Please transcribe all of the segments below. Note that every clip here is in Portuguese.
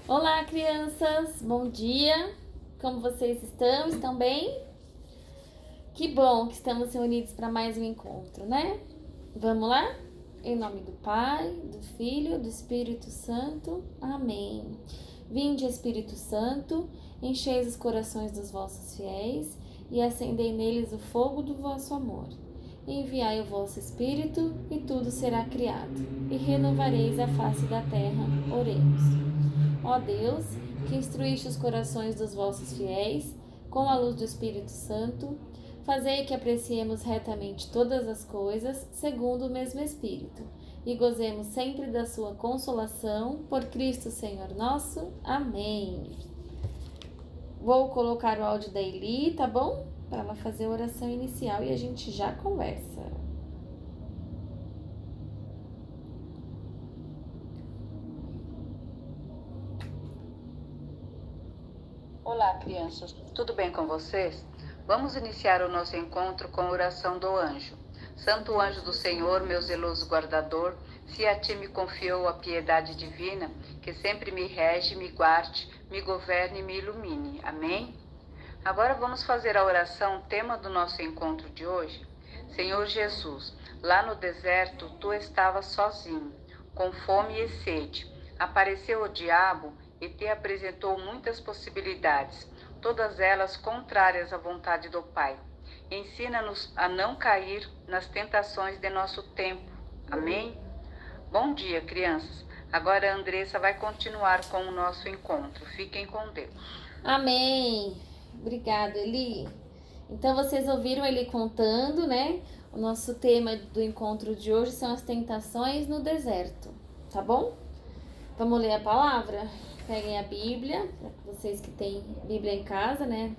Olá, crianças! Bom dia! Como vocês estão? Estão bem? Que bom que estamos reunidos para mais um encontro, né? Vamos lá? Em nome do Pai, do Filho, do Espírito Santo. Amém. Vinde, Espírito Santo, encheis os corações dos vossos fiéis e acendei neles o fogo do vosso amor. Enviai o vosso Espírito e tudo será criado, e renovareis a face da terra. Oremos. Ó Deus, que instruíste os corações dos vossos fiéis com a luz do Espírito Santo, fazei que apreciemos retamente todas as coisas segundo o mesmo Espírito e gozemos sempre da sua consolação por Cristo Senhor nosso. Amém. Vou colocar o áudio da Eli, tá bom? Para ela fazer a oração inicial e a gente já conversa. Olá, crianças. Tudo bem com vocês? Vamos iniciar o nosso encontro com a oração do anjo. Santo anjo do Senhor, meu zeloso guardador, se a ti me confiou a piedade divina, que sempre me rege, me guarde, me governe e me ilumine. Amém? Agora vamos fazer a oração, tema do nosso encontro de hoje. Senhor Jesus, lá no deserto tu estavas sozinho, com fome e sede. Apareceu o diabo e te apresentou muitas possibilidades, todas elas contrárias à vontade do Pai. Ensina-nos a não cair nas tentações de nosso tempo. Amém? Bom dia, crianças. Agora a Andressa vai continuar com o nosso encontro. Fiquem com Deus. Amém. Obrigada, Eli. Então vocês ouviram ele contando, né? O nosso tema do encontro de hoje são as tentações no deserto, tá bom? Vamos ler a palavra? Peguem a Bíblia, vocês que têm Bíblia em casa, né?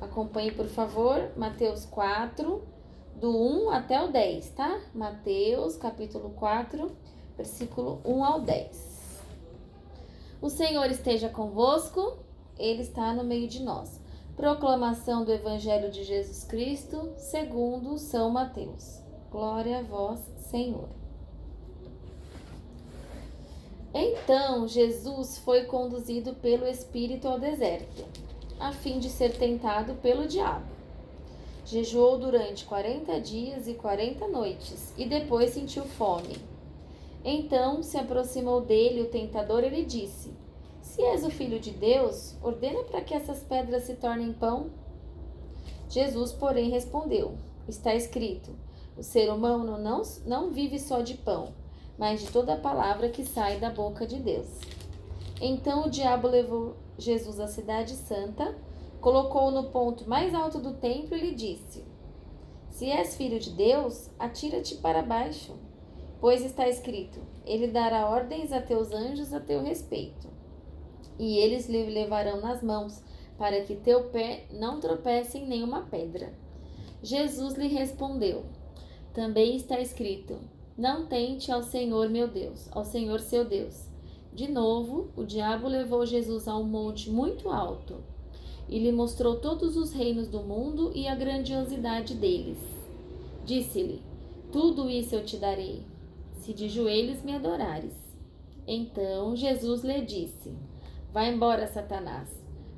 Acompanhem, por favor, Mateus 4, do 1 até o 10, tá? Mateus, capítulo 4, versículo 1 ao 10. O Senhor esteja convosco, Ele está no meio de nós. Proclamação do Evangelho de Jesus Cristo, segundo São Mateus. Glória a vós, Senhor. Então, Jesus foi conduzido pelo Espírito ao deserto, a fim de ser tentado pelo diabo. Jejuou durante 40 dias e 40 noites, e depois sentiu fome. Então se aproximou dele o tentador e lhe disse: Se és o Filho de Deus, ordena para que essas pedras se tornem pão. Jesus, porém, respondeu: Está escrito, o ser humano não vive só de pão, mas de toda a palavra que sai da boca de Deus. Então o diabo levou Jesus à cidade santa, colocou-o no ponto mais alto do templo e lhe disse: Se és filho de Deus, atira-te para baixo, pois está escrito, ele dará ordens a teus anjos a teu respeito, e eles lhe levarão nas mãos, para que teu pé não tropece em nenhuma pedra. Jesus lhe respondeu: Também está escrito, não tente ao Senhor meu Deus, ao Senhor seu Deus. De novo, o diabo levou Jesus a um monte muito alto e lhe mostrou todos os reinos do mundo e a grandiosidade deles. Disse-lhe: Tudo isso eu te darei, se de joelhos me adorares. Então Jesus lhe disse: Vai embora, Satanás,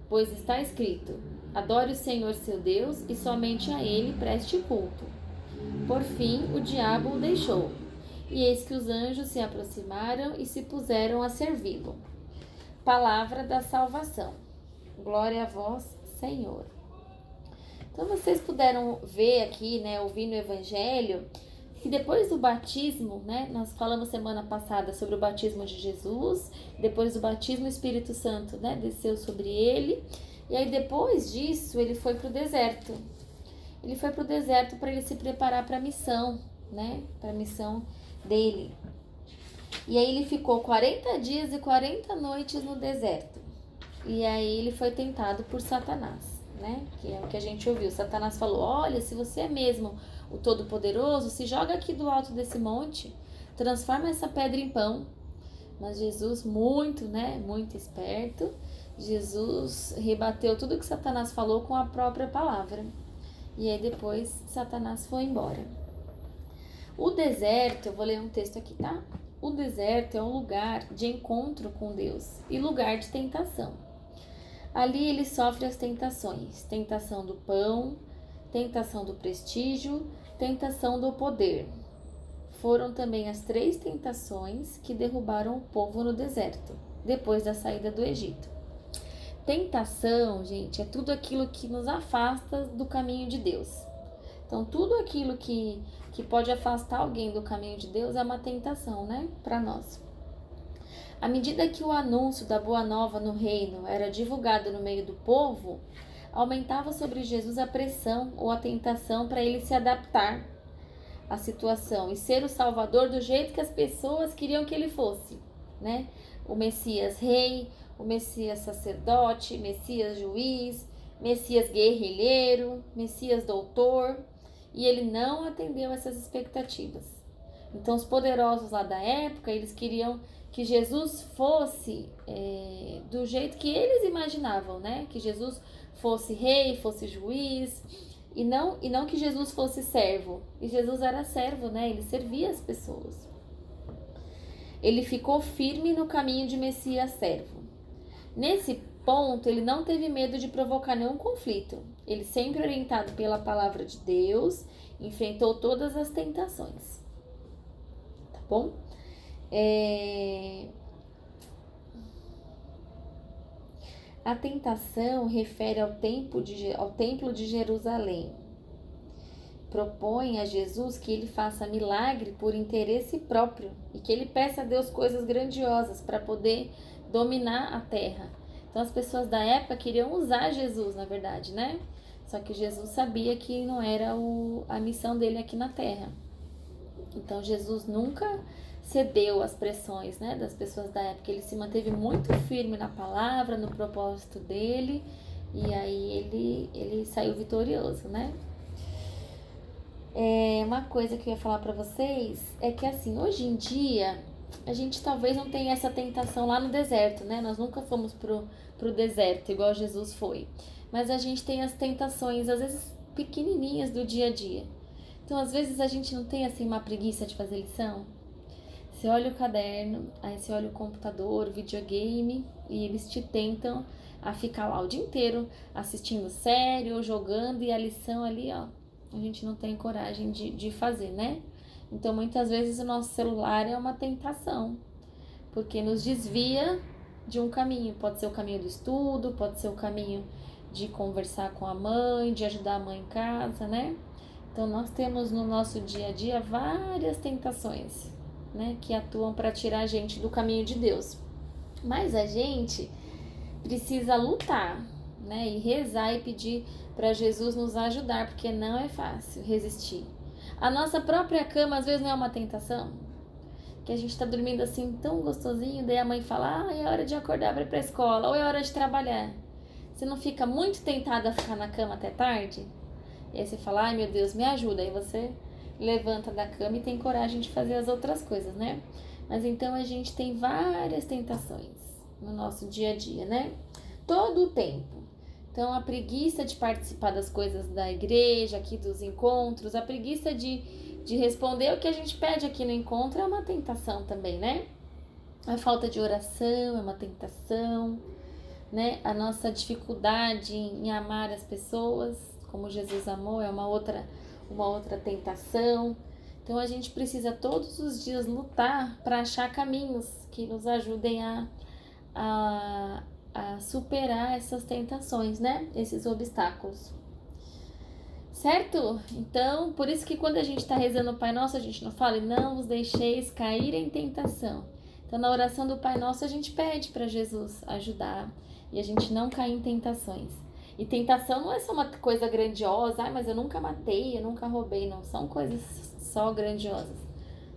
pois está escrito: Adore o Senhor seu Deus e somente a ele preste culto. Por fim, o diabo o deixou. E eis que os anjos se aproximaram e se puseram a servi-lo. Palavra da salvação. Glória a vós, Senhor. Então vocês puderam ver aqui, né, ouvir no Evangelho, que depois do batismo, né, nós falamos semana passada sobre o batismo de Jesus, depois do batismo o Espírito Santo, né, desceu sobre ele, e aí depois disso ele foi para o deserto. Ele foi para o deserto para ele se preparar para a missão, né, para a missão dele. E aí ele ficou 40 dias e 40 noites no deserto. E aí ele foi tentado por Satanás, né? Que é o que a gente ouviu. Satanás falou: Olha, se você é mesmo o Todo-Poderoso, se joga aqui do alto desse monte, transforma essa pedra em pão. Mas Jesus, muito esperto, Jesus rebateu tudo que Satanás falou com a própria palavra. E aí depois Satanás foi embora. O deserto, eu vou ler um texto aqui, tá? o deserto é um lugar de encontro com Deus e lugar de tentação. Ali ele sofre as tentações: tentação do pão, tentação do prestígio, tentação do poder. Foram também as 3 tentações que derrubaram o povo no deserto, depois da saída do Egito. Tentação, gente, é tudo aquilo que nos afasta do caminho de Deus. Então, tudo aquilo que pode afastar alguém do caminho de Deus é uma tentação, né, para nós. À medida que o anúncio da boa nova no reino era divulgado no meio do povo, aumentava sobre Jesus a pressão ou a tentação para ele se adaptar à situação e ser o salvador do jeito que as pessoas queriam que ele fosse, né? O Messias rei, o Messias sacerdote, Messias juiz, Messias guerrilheiro, Messias doutor, e ele não atendeu essas expectativas. Então os poderosos lá da época, eles queriam que Jesus fosse do jeito que eles imaginavam, né? Que Jesus fosse rei, fosse juiz, e não que Jesus fosse servo. E Jesus era servo, né? Ele servia as pessoas. Ele ficou firme no caminho de Messias servo. Nesse ponto, ele não teve medo de provocar nenhum conflito. Ele, sempre orientado pela palavra de Deus, enfrentou todas as tentações. Tá bom? A tentação refere ao templo de Jerusalém. Propõe a Jesus que ele faça milagre por interesse próprio e que ele peça a Deus coisas grandiosas para poder dominar a terra. Então as pessoas da época queriam usar Jesus, na verdade, né? Só que Jesus sabia que não era a missão dele aqui na terra. Então Jesus nunca cedeu às pressões, né, das pessoas da época. Ele se manteve muito firme na palavra, no propósito dele, e aí ele saiu vitorioso, né? Uma coisa que eu ia falar pra vocês é que, assim, hoje em dia a gente talvez não tenha essa tentação lá no deserto, né? Nós nunca fomos pro deserto igual Jesus foi, mas a gente tem as tentações, às vezes pequenininhas, do dia a dia. Então às vezes a gente não tem assim uma preguiça de fazer lição. Você olha o caderno, aí você olha o computador, o videogame, e eles te tentam a ficar lá o dia inteiro assistindo série ou jogando, e a lição ali, ó, a gente não tem coragem de fazer, né? Então muitas vezes o nosso celular é uma tentação, porque nos desvia de um caminho. Pode ser o caminho do estudo, pode ser o caminho de conversar com a mãe, de ajudar a mãe em casa, né? Então nós temos no nosso dia a dia várias tentações, né, que atuam para tirar a gente do caminho de Deus. Mas a gente precisa lutar, né, e rezar e pedir para Jesus nos ajudar, porque não é fácil resistir. A nossa própria cama às vezes não é uma tentação, que a gente tá dormindo assim tão gostosinho, daí a mãe fala: é hora de acordar para ir pra escola, ou é hora de trabalhar. Você não fica muito tentada a ficar na cama até tarde? E aí você fala: ai meu Deus, me ajuda. Aí você levanta da cama e tem coragem de fazer as outras coisas, né? Mas então a gente tem várias tentações no nosso dia a dia, né? Todo o tempo. Então a preguiça de participar das coisas da igreja, aqui dos encontros, a preguiça de responder o que a gente pede aqui no encontro é uma tentação também, né? A falta de oração é uma tentação, né? A nossa dificuldade em amar as pessoas como Jesus amou é uma outra tentação. Então a gente precisa todos os dias lutar para achar caminhos que nos ajudem a superar essas tentações, né? Esses obstáculos. Certo? Então, por isso que quando a gente está rezando o Pai Nosso, a gente não fala: não os deixeis cair em tentação. Então, na oração do Pai Nosso, a gente pede para Jesus ajudar e a gente não cair em tentações. E tentação não é só uma coisa grandiosa: mas eu nunca matei, eu nunca roubei. Não são coisas só grandiosas.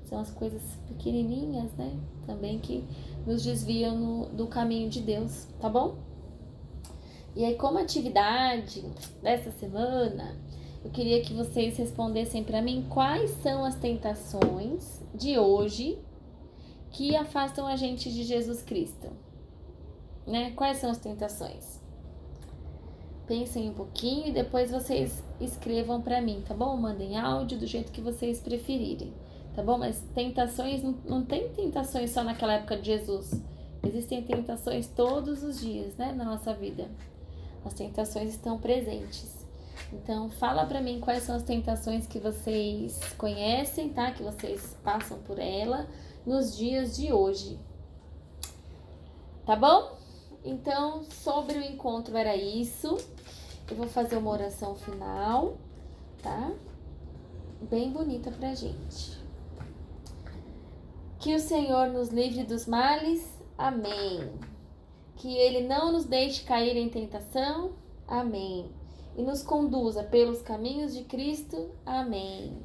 São as coisas pequenininhas, né? Também que nos desviam do caminho de Deus, tá bom? E aí, como atividade dessa semana, eu queria que vocês respondessem para mim quais são as tentações de hoje que afastam a gente de Jesus Cristo, né? Quais são as tentações? Pensem um pouquinho e depois vocês escrevam para mim, tá bom? Mandem áudio do jeito que vocês preferirem. tá bom? Mas tentações, não tem tentações só naquela época de Jesus. Existem tentações todos os dias, né, na nossa vida. As tentações estão presentes. Então, fala pra mim quais são as tentações que vocês conhecem, tá? Que vocês passam por ela nos dias de hoje. Tá bom? Então, sobre o encontro era isso. Eu vou fazer uma oração final, tá? Bem bonita pra gente. Que o Senhor nos livre dos males. Amém. Que Ele não nos deixe cair em tentação. Amém. E nos conduza pelos caminhos de Cristo. Amém.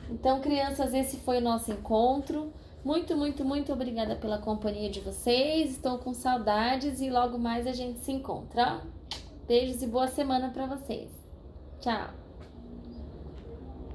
Então, crianças, esse foi o nosso encontro. Muito, muito, muito obrigada pela companhia de vocês. Estou com saudades e logo mais a gente se encontra. Beijos e boa semana para vocês. Tchau.